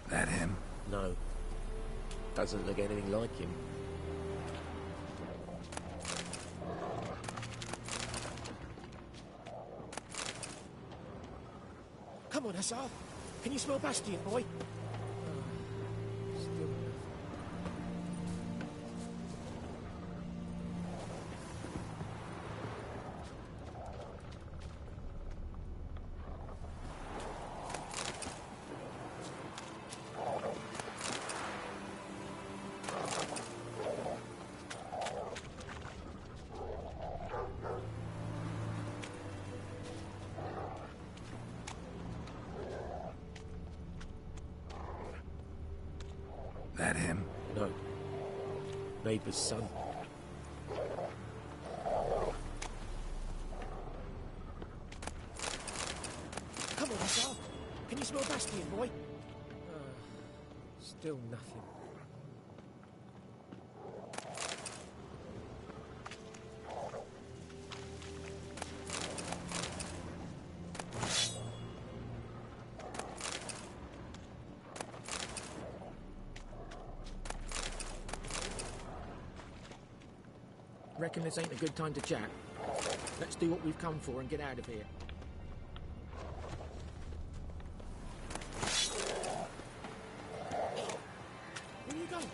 That him? No. Doesn't look anything like him. Come on, Hussar. Can you smell Bastion, boy? Still That him? No. Neighbour's son. Come on, Hussar. Can you smell Bastion, boy? Still nothing. Reckon this ain't a good time to chat. Let's do what we've come for and get out of here. Where you going?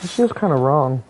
This feels kind of wrong.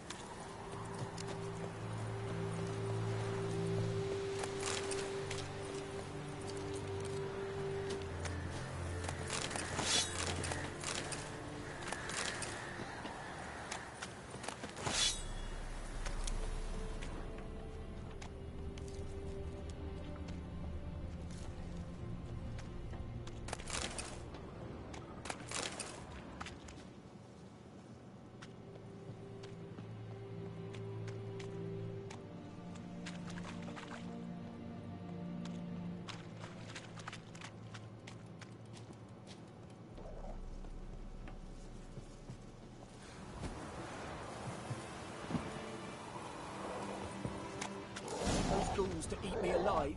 Those ghouls to eat me alive.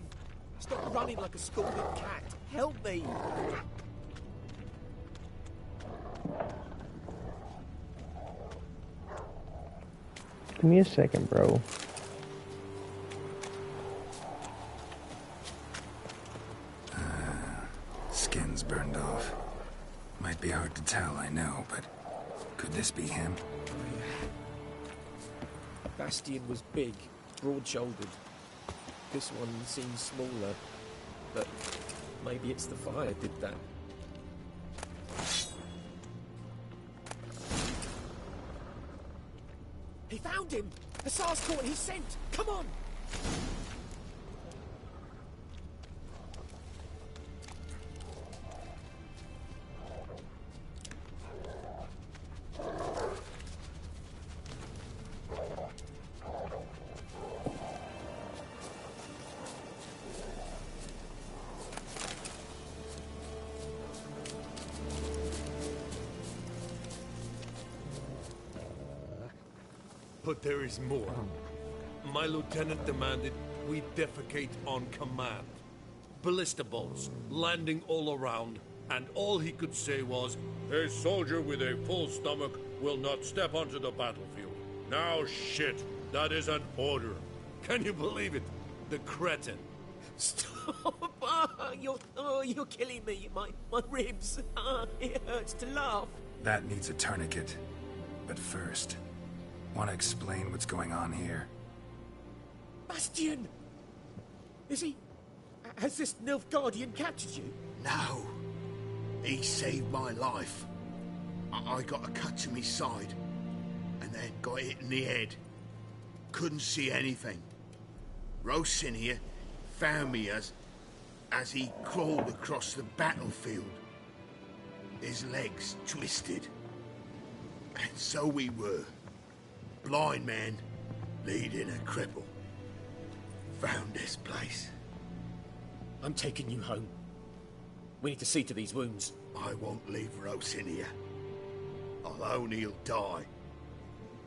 Stop running like a scalded cat. Help me. Give me a second, bro. Skin's burned off. Might be hard to tell, I know, but could this be him? Bastian was big, broad-shouldered. This one seems smaller, but maybe it's the fire did that. He found him! Hussar's caught his scent! Come on! But there is more. My lieutenant demanded we defecate on command. Ballista bolts landing all around, and all he could say was, "A soldier with a full stomach will not step onto the battlefield." Now shit, that is an order. Can you believe it? The cretin. Stop! You're killing me. My ribs. It hurts to laugh. That needs a tourniquet. But first, want to explain what's going on here? Bastian! Is he... Has this Nilfgaardian captured you? No. He saved my life. I got a cut to my side, and then got hit in the head. Couldn't see anything. Rosinia found me as he crawled across the battlefield. His legs twisted. And so we were. Blind man leading a cripple. Found this place. I'm taking you home. We need to see to these wounds. I won't leave Rosinia. Alone he'll die.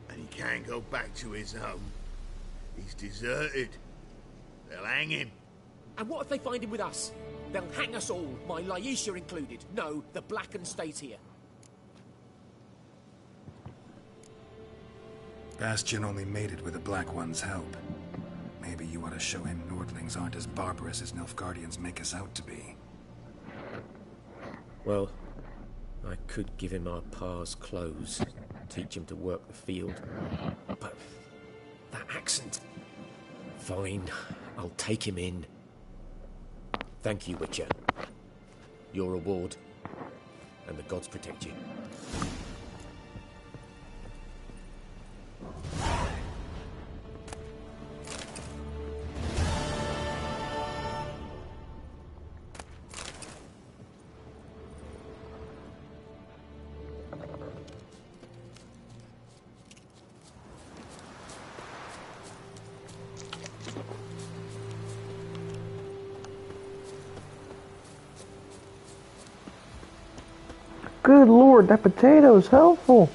And he can't go back to his home. He's deserted. They'll hang him. And what if they find him with us? They'll hang us all, my Laisha included. No, the Blacken stays here. Bastian only made it with the Black One's help. Maybe you ought to show him Nordlings aren't as barbarous as Nilfgaardians make us out to be. Well, I could give him our pa's clothes, teach him to work the field. But that accent... Fine, I'll take him in. Thank you, Witcher. Your reward, and the gods protect you. Good lord, that potato's helpful.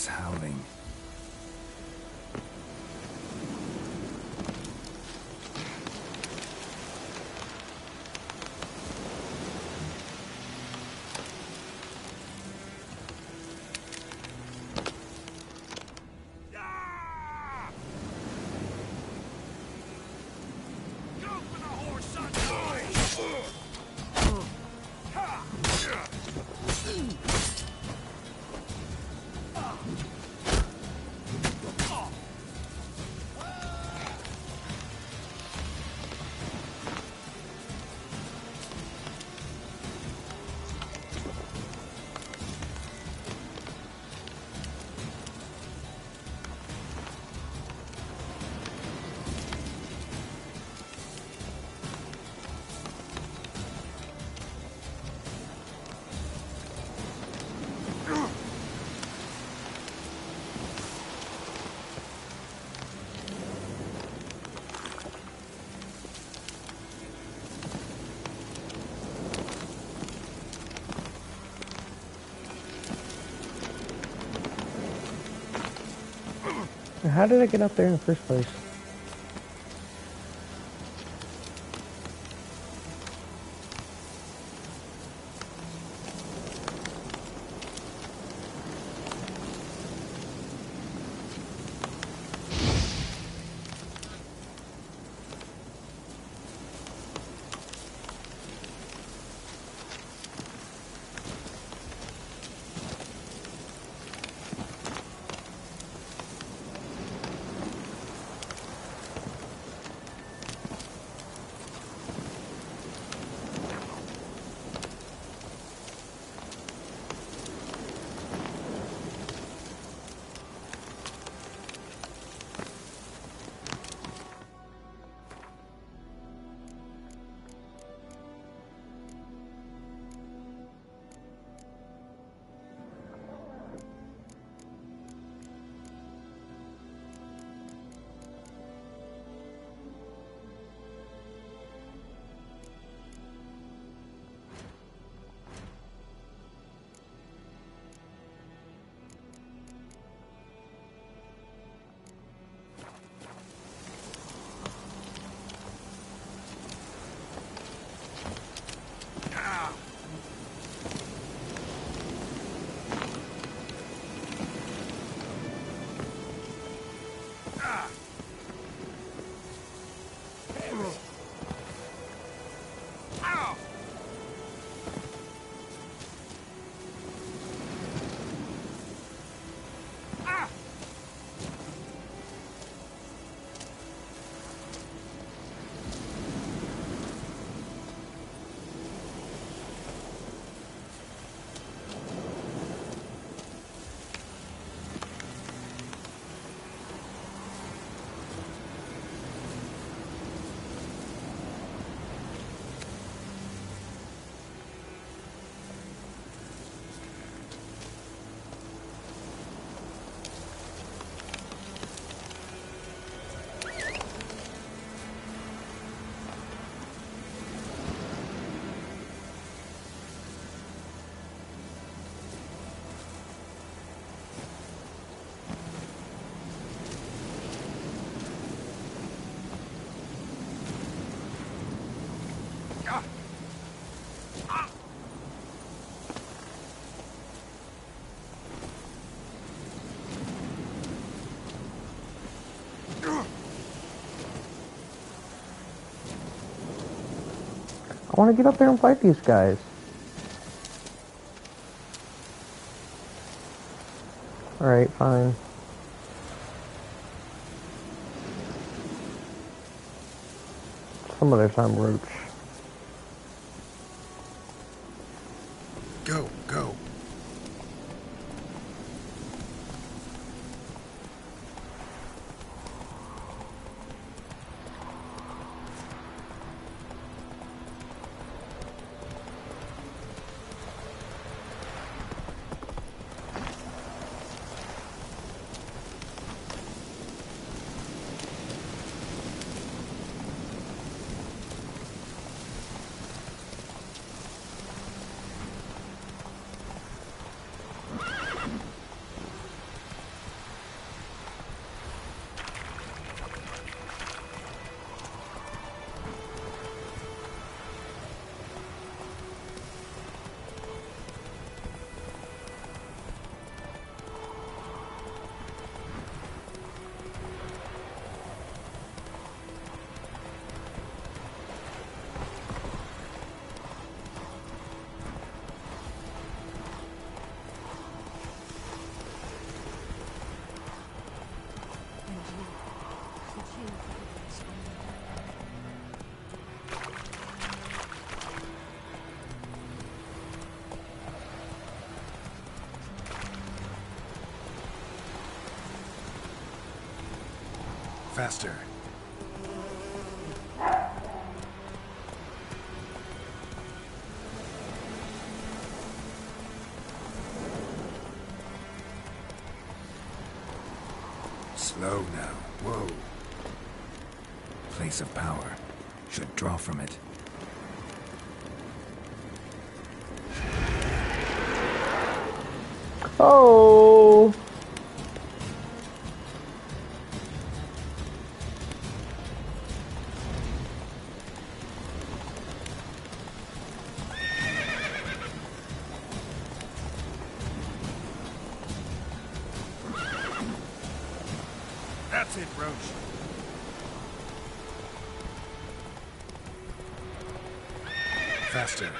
Wolves howling. How did I get up there in the first place? I want to get up there and fight these guys. Alright, fine. Some other time, Roach. Go, go. Faster. Slow now. Whoa. Place of power. Should draw from it. Oh! That's it, Roach. Faster.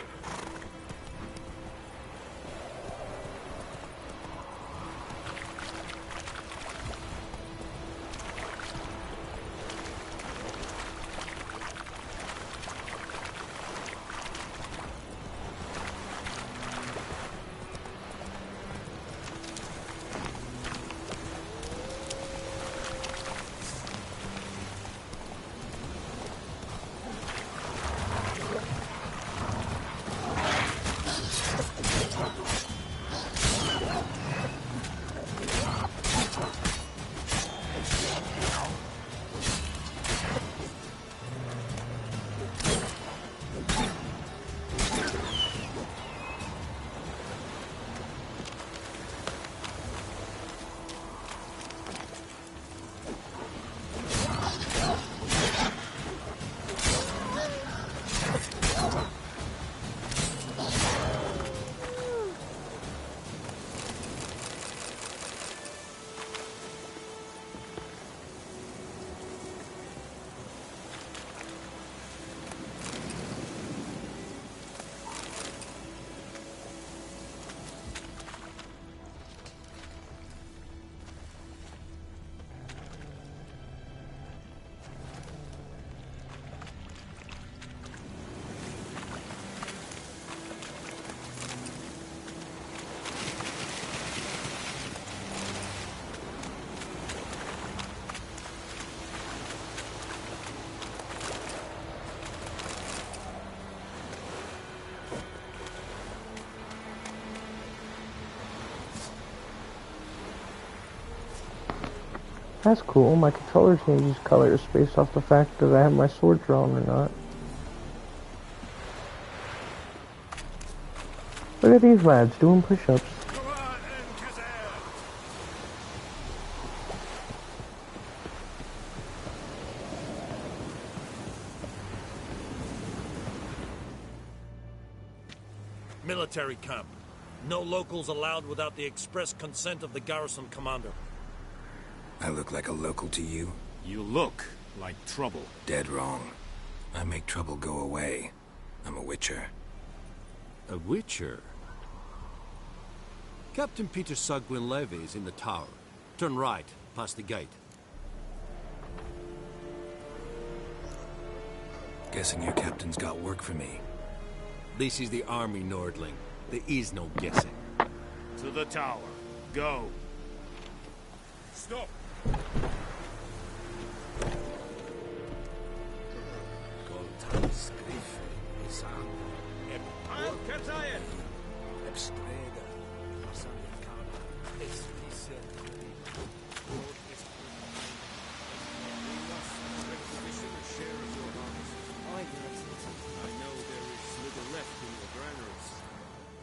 That's cool. My controller changes colors based off the fact that I have my sword drawn or not. Look at these lads doing push-ups. Military camp. No locals allowed without the express consent of the garrison commander. I look like a local to you? You look like trouble. Dead wrong. I make trouble go away. I'm a witcher. A witcher? Captain Peter Sugwin Levy is in the tower. Turn right, past the gate. Guessing your captain's got work for me. This is the army, Nordling. There is no guessing. To the tower. Go. Stop!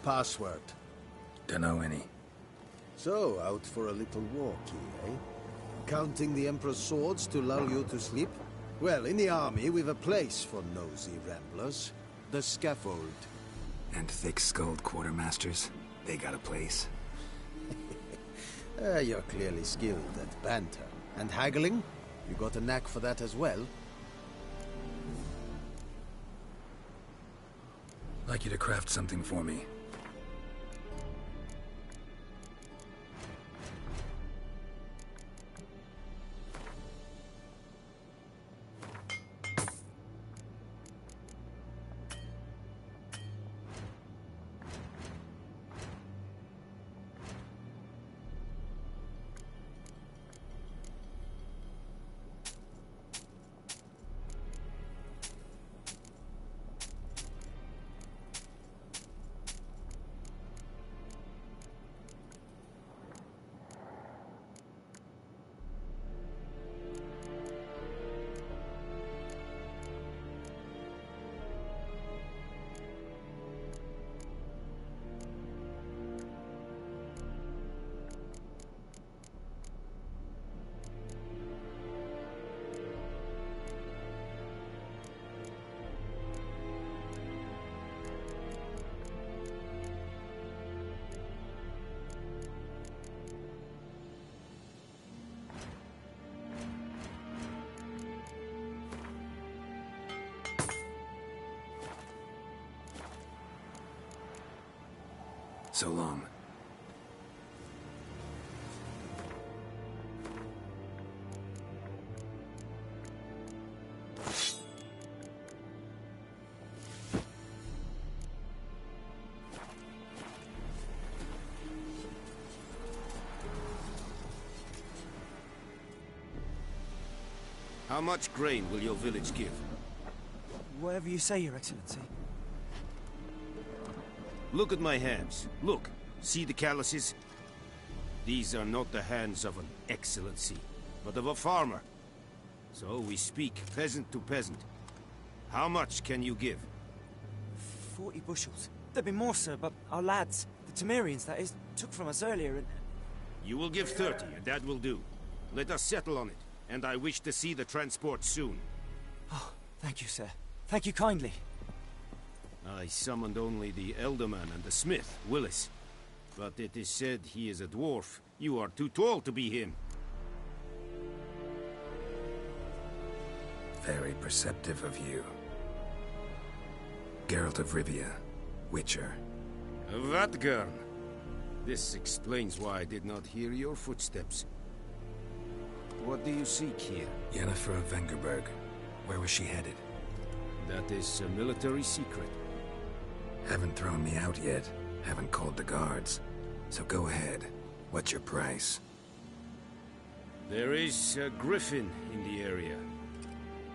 Password. Dunno any. So, out for a little walkie, eh? Counting the Emperor's swords to lull you to sleep? Well, in the army, we've a place for nosy ramblers. The scaffold. And thick-skulled quartermasters? They got a place? You're clearly skilled at banter. And haggling? You got a knack for that as well? Like you to craft something for me. So long. How much grain will your village give? Whatever you say, Your Excellency. Look at my hands. Look. See the calluses? These are not the hands of an excellency, but of a farmer. So we speak peasant to peasant. How much can you give? 40 bushels. There'd be more, sir, but our lads, the Temerians, that is, took from us earlier and... You will give 30, and that will do. Let us settle on it, and I wish to see the transport soon. Oh, thank you, sir. Thank you kindly. I summoned only the Elderman and the smith, Willis. But it is said he is a dwarf. You are too tall to be him. Very perceptive of you. Geralt of Rivia, Witcher. Vatgern. This explains why I did not hear your footsteps. What do you seek here? Yennefer of Vengerberg. Where was she headed? That is a military secret. Haven't thrown me out yet. Haven't called the guards. So go ahead. What's your price? There is a griffin in the area.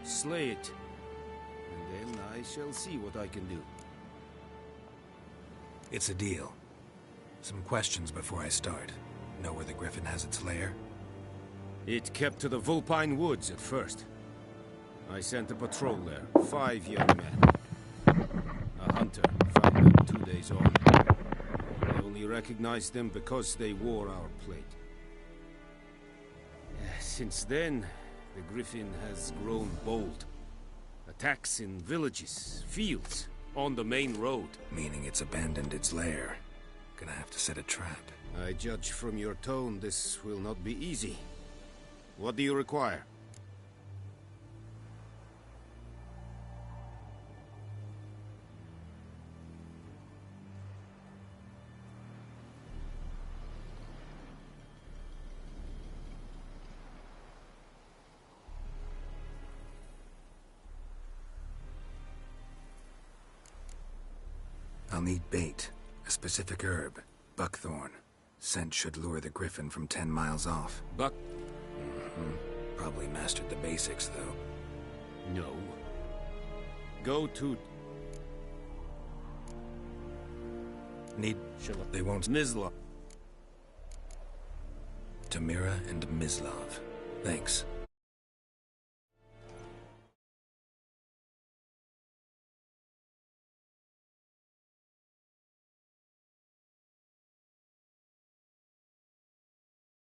Slay it. And then I shall see what I can do. It's a deal. Some questions before I start. Know where the griffin has its lair? It kept to the Vulpine Woods at first. I sent a patrol there, 5 young men. A hunter found them 2 days on. I only recognized them because they wore our plate. Since then, the griffin has grown bold. Attacks in villages, fields, on the main road. Meaning it's abandoned its lair. Gonna have to set a trap. I judge from your tone this will not be easy. What do you require? I'll need bait, a specific herb, buckthorn. Scent should lure the griffin from 10 miles off. Probably mastered the basics, though. No. Go to... Need... They won't... Mislav. Tamira and Mislav. Thanks.